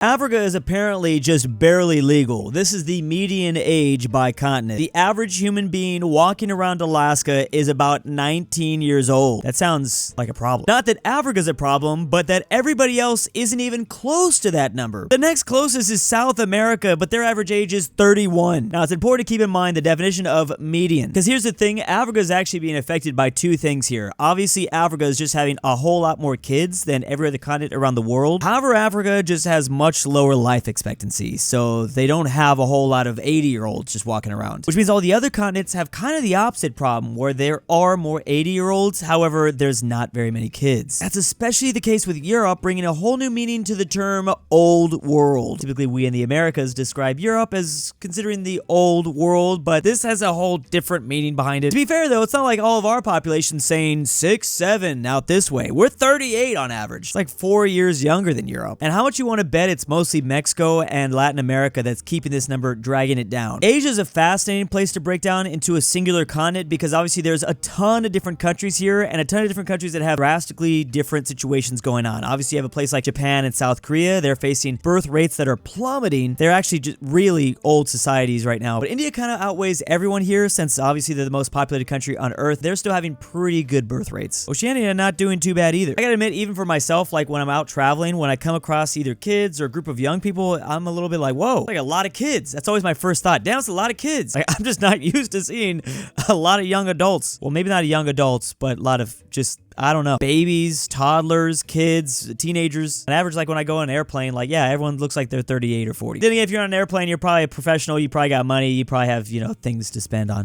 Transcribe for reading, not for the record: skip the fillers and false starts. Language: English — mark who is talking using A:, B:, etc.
A: Africa is apparently just barely legal. This is the median age by continent. The average human being walking around Alaska is about 19 years old. That sounds like a problem. Not that Africa's a problem, but that everybody else isn't even close to that number. The next closest is South America, but their average age is 31. Now, it's important to keep in mind the definition of median, because here's the thing, Africa is actually being affected by two things here. Obviously, Africa is just having a whole lot more kids than every other continent around the world. However, Africa just has much lower life expectancy, so they don't have a whole lot of 80-year-olds just walking around. Which means all the other continents have kind of the opposite problem, where there are more 80-year-olds, however, there's not very many kids. That's especially the case with Europe, bringing a whole new meaning to the term old world. Typically, we in the Americas describe Europe as considering the old world, but this has a whole different meaning behind it. To be fair though, it's not like all of our population saying 6, 7 out this way. We're 38 on average. It's like 4 years younger than Europe. And how much you want to bet it's mostly Mexico and Latin America that's keeping this number, dragging it down. Asia is a fascinating place to break down into a singular continent because obviously there's a ton of different countries here and a ton of different countries that have drastically different situations going on. Obviously, you have a place like Japan and South Korea. They're facing birth rates that are plummeting. They're actually just really old societies right now. But India kind of outweighs everyone here since obviously they're the most populated country on Earth. They're still having pretty good birth rates. Oceania not doing too bad either. I gotta admit, even for myself, like when I'm out traveling, when I come across either kids or a group of young people, I'm a little bit like, whoa, like a lot of kids. That's always my first thought. Damn, it's a lot of kids. Like, I'm just not used to seeing a lot of young adults. Well, maybe not young adults, but a lot of just, I don't know, babies, toddlers, kids, teenagers. On average, like when I go on an airplane, like, yeah, everyone looks like they're 38 or 40. Then again, if you're on an airplane, you're probably a professional, you probably got money, you probably have, you know, things to spend on.